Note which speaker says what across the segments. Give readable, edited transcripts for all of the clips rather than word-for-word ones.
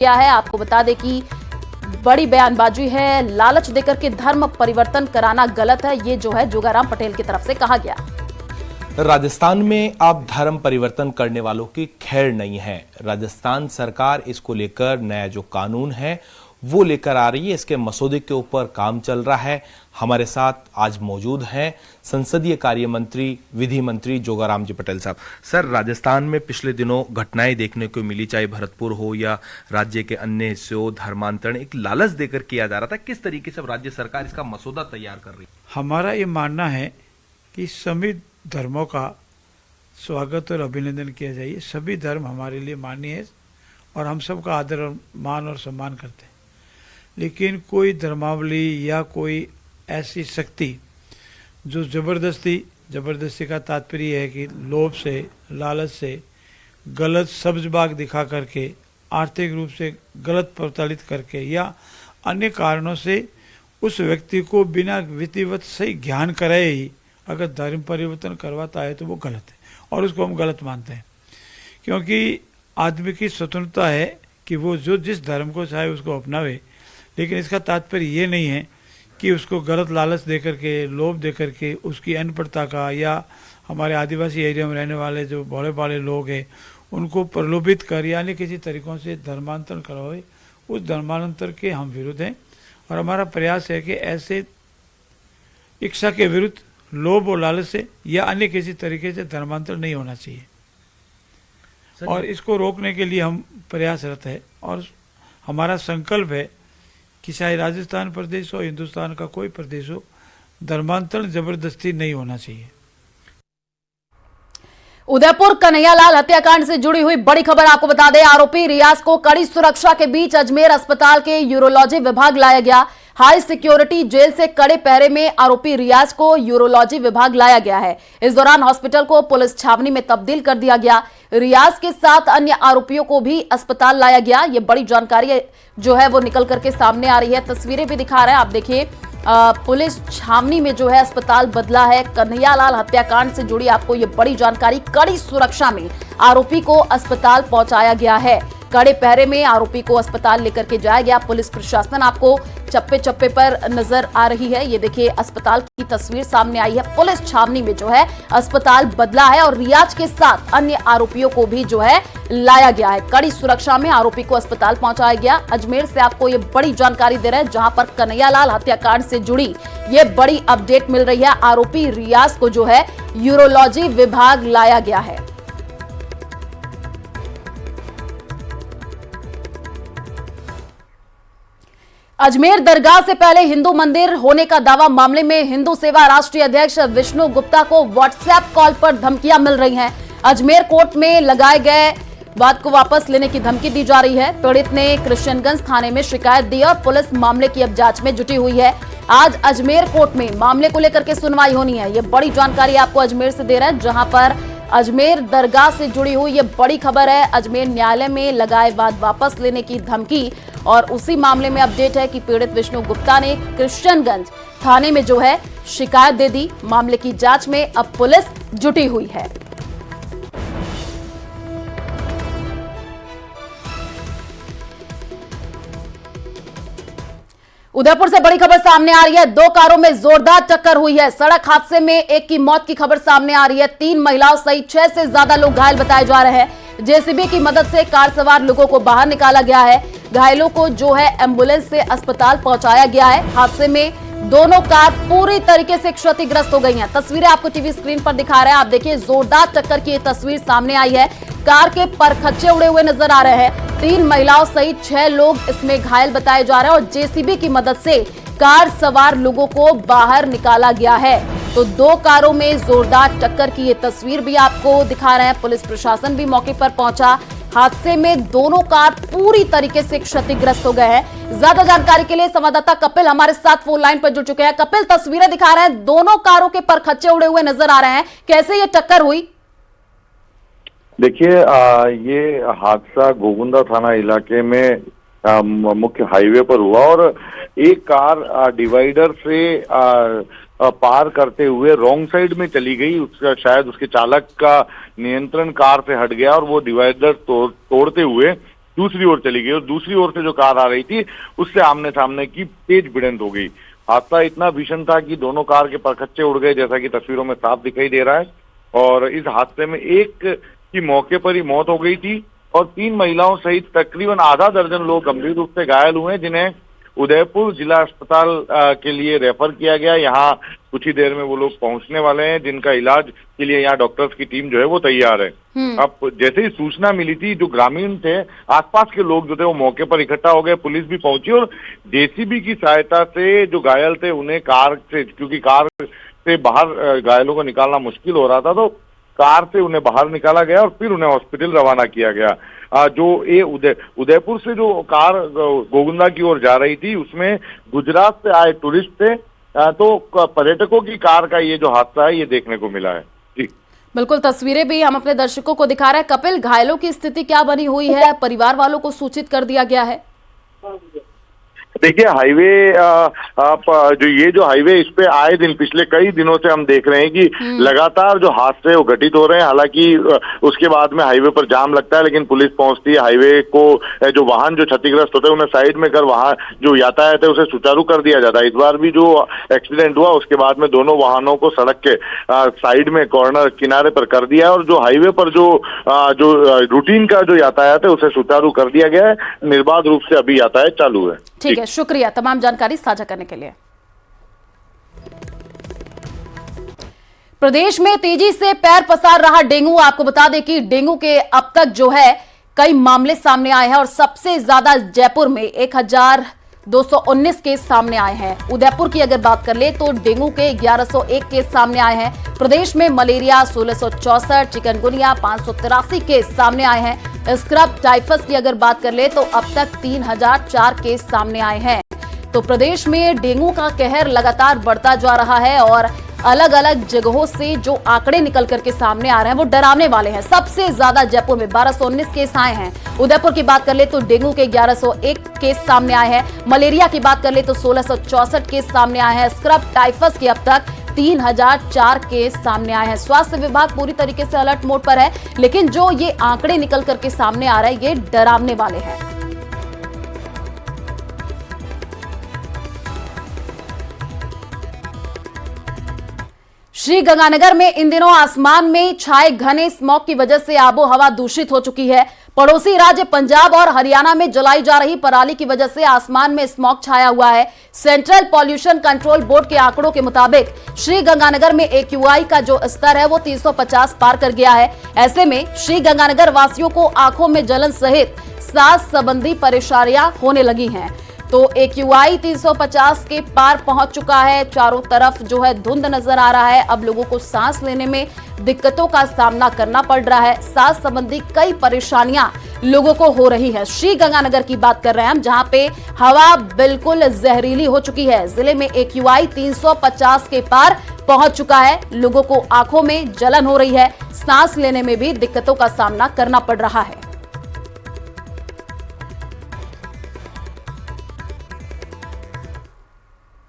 Speaker 1: किया है। आपको बता दें कि बड़ी बयानबाजी है, लालच देकर के धर्म परिवर्तन कराना गलत है, ये जो है जोगाराम पटेल की तरफ से कहा गया।
Speaker 2: राजस्थान में अब धर्म परिवर्तन करने वालों की खैर नहीं है। राजस्थान सरकार इसको लेकर नया जो कानून है वो लेकर आ रही है। इसके मसौदे के ऊपर काम चल रहा है। हमारे साथ आज मौजूद हैं संसदीय कार्य मंत्री, विधि मंत्री जोगाराम जी पटेल साहब। सर, राजस्थान में पिछले दिनों घटनाएं देखने को मिली, चाहे भरतपुर हो या राज्य के अन्य हिस्सों, धर्मांतरण एक लालच देकर किया जा रहा था। किस तरीके से राज्य सरकार इसका मसौदा तैयार कर रही है?
Speaker 3: हमारा ये मानना है कि सभी धर्मों का स्वागत और अभिनंदन किया जाइए। सभी धर्म हमारे लिए मान्य है और हम सबका आदर और मान और सम्मान करते हैं। लेकिन कोई धर्मावली या कोई ऐसी शक्ति जो जबरदस्ती का तात्पर्य है कि लोभ से, लालच से, गलत सब्ज बाग दिखा करके, आर्थिक रूप से गलत प्रताड़ित करके या अन्य कारणों से उस व्यक्ति को बिना विधिवत सही ज्ञान कराए ही अगर धर्म परिवर्तन करवाता है तो वो गलत है और उसको हम गलत मानते हैं। क्योंकि आदमी की स्वतंत्रता है कि वो जो जिस धर्म को चाहे उसको अपनावे, लेकिन इसका तात्पर्य ये नहीं है कि उसको गलत लालच देकर के, लोभ देकर के उसकी अनपढ़ता का या हमारे आदिवासी एरिया में रहने वाले जो बड़े बड़े लोग हैं उनको प्रलोभित कर यानी किसी तरीक़ों से धर्मांतरण करवाए। उस धर्मांतर के हम विरुद्ध हैं और हमारा प्रयास है कि ऐसे इच्छा के विरुद्ध, लोभ और लालच से या अन्य किसी तरीके से धर्मांतर नहीं होना चाहिए और इसको रोकने के लिए हम प्रयासरत है। और हमारा संकल्प है कि चाहे राजस्थान प्रदेश हो, हिंदुस्तान का कोई प्रदेश हो, धर्मांतरण जबरदस्ती नहीं होना चाहिए।
Speaker 1: उदयपुर कन्हैयालाल हत्याकांड से जुड़ी हुई बड़ी खबर आपको बता दें। आरोपी रियाज को कड़ी सुरक्षा के बीच अजमेर अस्पताल के यूरोलॉजी विभाग लाया गया। हाई सिक्योरिटी जेल से कड़े पहरे में आरोपी रियाज को यूरोलॉजी विभाग लाया गया है। इस दौरान हॉस्पिटल को पुलिस छावनी में तब्दील कर दिया गया। रियाज के साथ अन्य आरोपियों को भी अस्पताल लाया गया। ये बड़ी जानकारी जो है वो निकल करके सामने आ रही है। तस्वीरें भी दिखा रहे हैं, आप देखिए। पुलिस छावनी में जो है अस्पताल बदला है। कन्हैयालाल हत्याकांड से जुड़ी आपको ये बड़ी जानकारी। कड़ी सुरक्षा में आरोपी को अस्पताल पहुंचाया गया है। कड़े पहरे में आरोपी को अस्पताल लेकर के जाया गया। पुलिस प्रशासन आपको चप्पे चप्पे पर नजर आ रही है। ये देखिए, अस्पताल की तस्वीर सामने आई है। पुलिस छावनी में जो है अस्पताल बदला है और रियाज के साथ अन्य आरोपियों को भी जो है लाया गया है। कड़ी सुरक्षा में आरोपी को अस्पताल पहुंचाया गया। अजमेर से आपको ये बड़ी जानकारी दे रहे हैं, जहां पर कन्हैयालाल हत्याकांड से जुड़ी ये बड़ी अपडेट मिल रही है। आरोपी रियाज को जो है यूरोलॉजी विभाग लाया गया है। अजमेर दरगाह से पहले हिंदू मंदिर होने का दावा मामले में हिंदू सेवा राष्ट्रीय अध्यक्ष विष्णु गुप्ता को व्हाट्सएप कॉल पर धमकियां मिल रही हैं। अजमेर कोर्ट में लगाए गए वाद को वापस लेने की धमकी दी जा रही है। पीड़ित ने कृष्णगंज थाने में शिकायत दी और पुलिस मामले की अब जांच में जुटी हुई है। आज अजमेर कोर्ट में मामले को लेकर के सुनवाई होनी है। ये बड़ी जानकारी आपको अजमेर से दे रहे हैं, जहां पर अजमेर दरगाह से जुड़ी हुई ये बड़ी खबर है। अजमेर न्यायालय में लगाए वाद वापस लेने की धमकी और उसी मामले में अपडेट है कि पीड़ित विष्णु गुप्ता ने कृष्णगंज थाने में जो है शिकायत दे दी। मामले की जांच में अब पुलिस जुटी हुई है। उदयपुर से बड़ी खबर सामने आ रही है। दो कारों में जोरदार टक्कर हुई है। सड़क हादसे में एक की मौत की खबर सामने आ रही है। 3 महिलाओं सहित 6 से ज्यादा लोग घायल बताए जा रहे हैं। जेसीबी की मदद से कार सवार लोगों को बाहर निकाला गया है। घायलों को जो है एम्बुलेंस से अस्पताल पहुंचाया गया है। हादसे में दोनों कार पूरी तरीके से क्षतिग्रस्त हो गई हैं। तस्वीरें आपको टीवी स्क्रीन पर दिखा रहे हैं। आप देखिए, जोरदार टक्कर की ये तस्वीर सामने आई है। कार के परखच्चे उड़े हुए नजर आ रहे हैं। 3 महिलाओं सहित 6 लोग इसमें घायल बताए जा रहे हैं और जेसीबी की मदद से कार सवार लोगों को बाहर निकाला गया है। तो 2 कारों में जोरदार टक्कर की ये तस्वीर भी आपको दिखा रहे हैं। पुलिस प्रशासन भी मौके पर पहुंचा। हादसे में दोनों कार पूरी तरीके से क्षतिग्रस्त हो गए हैं। ज्यादा जानकारी के लिए संवाददाता कपिल हमारे साथ फोन लाइन पर जुड़ चुके हैं। कपिल, तस्वीरें दिखा रहे हैं, दोनों कारों के परखच्चे उड़े हुए नजर आ रहे हैं। कैसे ये टक्कर हुई?
Speaker 4: देखिए, ये हादसा गोगुंदा थाना इलाके में मुख्य हाईवे पर हुआ और एक कार डिवाइडर से पार करते हुए रॉन्ग साइड में चली गई। उसका शायद उसके चालक का नियंत्रण कार से हट गया और वो डिवाइडर तोड़ते हुए दूसरी ओर चली गई और दूसरी ओर से जो कार आ रही थी उससे आमने सामने की तेज भिड़ंत हो गई। हादसा इतना भीषण था कि दोनों कार के परखच्चे उड़ गए, जैसा कि तस्वीरों में साफ दिखाई दे रहा है। और इस हादसे में एक की मौके पर ही मौत हो गई थी और 3 महिलाओं सहित तकरीबन आधा दर्जन लोग गंभीर रूप से घायल हुए, जिन्हें उदयपुर जिला अस्पताल के लिए रेफर किया गया। यहाँ कुछ ही देर में वो लोग पहुंचने वाले हैं, जिनका इलाज के लिए यहाँ डॉक्टर्स की टीम जो है वो तैयार है। अब जैसे ही सूचना मिली थी, जो ग्रामीण थे, आसपास के लोग जो थे वो मौके पर इकट्ठा हो गए, पुलिस भी पहुंची और जेसीबी की सहायता से जो घायल थे उन्हें कार से, क्योंकि कार से बाहर घायलों को निकालना मुश्किल हो रहा था, तो कार से उन्हें बाहर निकाला गया और फिर उन्हें हॉस्पिटल रवाना किया गया। जो ये उदयपुर से जो कार गोगुंदा की ओर जा रही थी उसमें गुजरात से आए टूरिस्ट थे, तो पर्यटकों की कार का ये जो हादसा है ये देखने को मिला है। जी
Speaker 1: बिल्कुल, तस्वीरें भी हम अपने दर्शकों को दिखा रहे हैं। कपिल, घायलों की स्थिति क्या बनी हुई है? परिवार वालों को सूचित कर दिया गया है?
Speaker 4: देखिए, हाईवे जो हाईवे इस पे आए दिन पिछले कई दिनों से हम देख रहे हैं कि लगातार जो हादसे वो घटित हो रहे हैं। हालांकि उसके बाद में हाईवे पर जाम लगता है, लेकिन पुलिस पहुंचती है, हाईवे को जो वाहन जो क्षतिग्रस्त होते हैं उन्हें साइड में कर वहां जो यातायात है उसे सुचारू कर दिया जाता है। इस बार भी जो एक्सीडेंट हुआ उसके बाद में दोनों वाहनों को सड़क के साइड में कॉर्नर किनारे पर कर दिया है और जो हाईवे पर जो रूटीन का जो यातायात है उसे सुचारू कर दिया गया है। निर्बाध रूप से अभी यातायात चालू है।
Speaker 1: ठीक है, शुक्रिया तमाम जानकारी साझा करने के लिए। प्रदेश में तेजी से पैर पसार रहा डेंगू। आपको बता दें कि डेंगू के अब तक जो है कई मामले सामने आए हैं और सबसे ज्यादा जयपुर में 1219 केस सामने आए हैं। उदयपुर की अगर बात कर ले तो डेंगू के 1101 केस सामने आए हैं। प्रदेश में मलेरिया 1664, चिकनगुनिया 583 केस सामने आए हैं। स्क्रब टाइफस की अगर बात कर ले तो अब तक 3004 केस सामने आए हैं। तो प्रदेश में डेंगू का कहर लगातार बढ़ता जा रहा है और अलग अलग जगहों से जो आंकड़े निकल करके सामने आ रहे हैं वो डरावने वाले हैं। सबसे ज्यादा जयपुर में 1219 केस आए हैं। उदयपुर की बात कर ले तो डेंगू के 1101 केस सामने आए हैं। मलेरिया की बात कर ले तो 1664 केस सामने आए हैं। स्क्रब टाइफस के अब तक 3004 केस सामने आए हैं। स्वास्थ्य विभाग पूरी तरीके से अलर्ट मोड पर है, लेकिन जो ये आंकड़े निकल करके सामने आ रहे हैं ये डरावने वाले हैं। श्री गंगानगर में इन दिनों आसमान में छाए घने स्मॉग की वजह से आबो हवा दूषित हो चुकी है। पड़ोसी राज्य पंजाब और हरियाणा में जलाई जा रही पराली की वजह से आसमान में स्मॉग छाया हुआ है। सेंट्रल पॉल्यूशन कंट्रोल बोर्ड के आंकड़ों के मुताबिक श्री गंगानगर में AQI का जो स्तर है वो 350 पार कर गया है। ऐसे में श्री गंगानगर वासियों को आंखों में जलन सहित सांस संबंधी परेशानियां होने लगी हैं। तो AQI 350 के पार पहुंच चुका है। चारों तरफ जो है धुंध नजर आ रहा है। अब लोगों को सांस लेने में दिक्कतों का सामना करना पड़ रहा है। सांस संबंधी कई परेशानियां लोगों को हो रही है। श्री गंगानगर की बात कर रहे हैं हम, जहां पे हवा बिल्कुल जहरीली हो चुकी है। जिले में AQI 350 के पार पहुंच चुका है। लोगों को आंखों में जलन हो रही है, सांस लेने में भी दिक्कतों का सामना करना पड़ रहा है।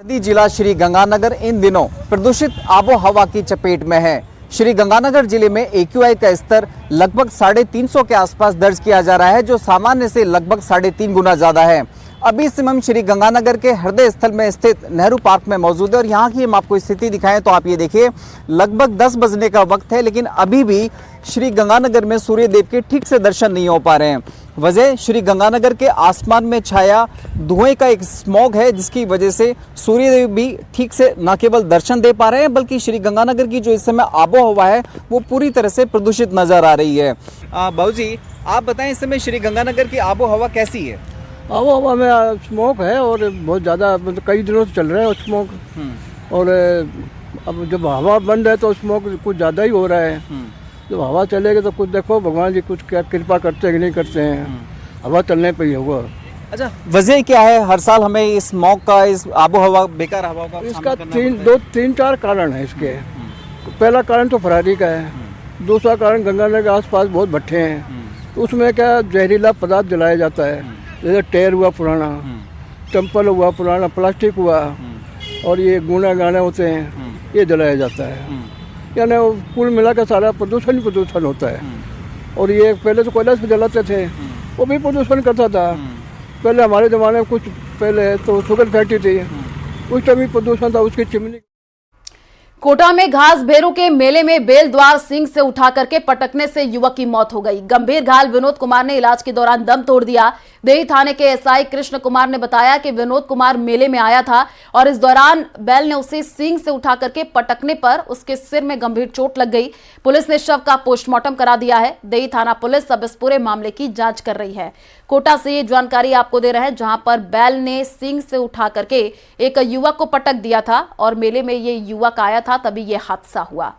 Speaker 5: जिला श्री गंगानगर इन दिनों प्रदूषित आबो हवा की चपेट में है। श्री गंगानगर जिले में AQI का स्तर लगभग 350 के आसपास दर्ज किया जा रहा है, जो सामान्य से लगभग 3.5 गुना ज्यादा है। अभी इस समय हम श्री गंगानगर के हृदय स्थल में स्थित नेहरू पार्क में मौजूद है और यहाँ की हम आपको स्थिति दिखाएं तो आप ये देखिए, लगभग 10 बजने का वक्त है, लेकिन अभी भी श्री गंगानगर में सूर्य देव के ठीक से दर्शन नहीं हो पा रहे हैं। वजह श्री गंगानगर के आसमान में छाया धुएं का एक स्मॉग है, जिसकी वजह से सूर्यदेव भी ठीक से न केवल दर्शन दे पा रहे हैं, बल्कि श्री गंगानगर की जो इस समय आबो हवा है वो पूरी तरह से प्रदूषित नजर आ रही है। बाबूजी, आप बताएं इस समय श्री गंगानगर की आबो हवा कैसी है?
Speaker 6: आबो हवा में स्मोक है और बहुत ज़्यादा, मतलब कई दिनों से चल रहा है स्मोक। और अब जब हवा बंद है तो स्मोक कुछ ज़्यादा ही हो रहा है। जब हवा चलेगी तो कुछ देखो भगवान जी कुछ क्या कृपा करते हैं कि नहीं करते हैं। हवा चलने पर ही होगा।
Speaker 5: अच्छा, वजह क्या है हर साल हमें इस स्मॉग का, इस आबो हवा, बेकार हवा का
Speaker 6: इसका 3-4 कारण है इसके। पहला कारण तो फरारी का है। दूसरा कारण गंगानगर के आसपास बहुत भट्ठे हैं, तो उसमें क्या जहरीला पदार्थ जलाया जाता है, जैसे टायर हुआ पुराना, टेम्पल हुआ पुराना, प्लास्टिक हुआ, और ये गुना गाने होते हैं, ये जलाया जाता है। यानी कुल मिला कर सारा प्रदूषण ही प्रदूषण होता है। और ये पहले तो कोयला से जलाते थे, वो भी प्रदूषण करता था। पहले हमारे ज़माने में कुछ पहले तो शुगर फैक्ट्री थी, उस टाइम भी प्रदूषण था, उसकी चिमनी।
Speaker 1: कोटा में घास भेरू के मेले में बेलद्वार सिंह से उठा करके पटकने से युवक की मौत हो गई। गंभीर घायल विनोद कुमार ने इलाज के दौरान दम तोड़ दिया। देही थाने के एसआई कृष्ण कुमार ने बताया कि विनोद कुमार मेले में आया था और इस दौरान बैल ने उसे सिंग से उठा करके पटकने पर उसके सिर में गंभीर चोट लग गई। पुलिस ने शव का पोस्टमार्टम करा दिया है। देही थाना पुलिस अब इस पूरे मामले की जांच कर रही है। कोटा से ये जानकारी आपको दे रहे हैं, जहां पर बैल ने सिंग से उठा करके एक युवक को पटक दिया था और मेले में ये युवक आया था, तभी ये हादसा हुआ।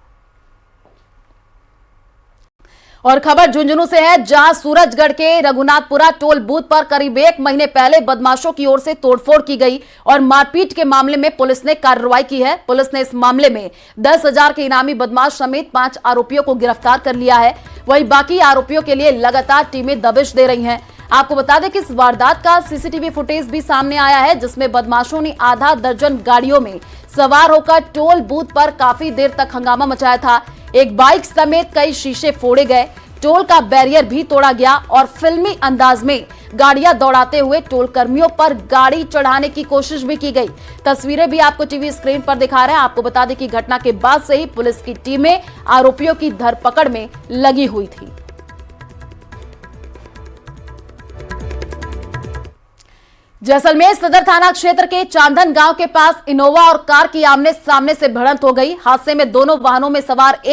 Speaker 1: और खबर झुंझुनू से है, जहां सूरजगढ़ के रघुनाथपुरा टोल बूथ पर करीब 1 महीने पहले बदमाशों की ओर से तोड़फोड़ की गई और मारपीट के मामले में पुलिस ने कार्रवाई की है। पुलिस ने इस मामले में 10,000 के इनामी बदमाश समेत 5 आरोपियों को गिरफ्तार कर लिया है। वहीं बाकी आरोपियों के लिए लगातार टीमें दबिश दे रही हैं। आपको बता दें कि इस वारदात का सीसीटीवी फुटेज भी सामने आया है, जिसमें बदमाशों ने आधा दर्जन गाड़ियों में सवार होकर टोल बूथ पर काफी देर तक हंगामा मचाया था। एक बाइक समेत कई शीशे फोड़े गए, टोल का बैरियर भी तोड़ा गया और फिल्मी अंदाज में गाड़ियां दौड़ाते हुए टोल कर्मियों पर गाड़ी चढ़ाने की कोशिश भी की गई। तस्वीरें भी आपको टीवी स्क्रीन पर दिखा रहे हैं। आपको बता दें कि घटना के बाद से ही पुलिस की टीमें आरोपियों की धरपकड़ में लगी हुई थी। जैसलमेर सदर थाना क्षेत्र के चांदन गांव के पास इनोवा और कार की आमने सामने से भिड़ंत हो गई। हादसे में दोनों वाहनों में सवार एक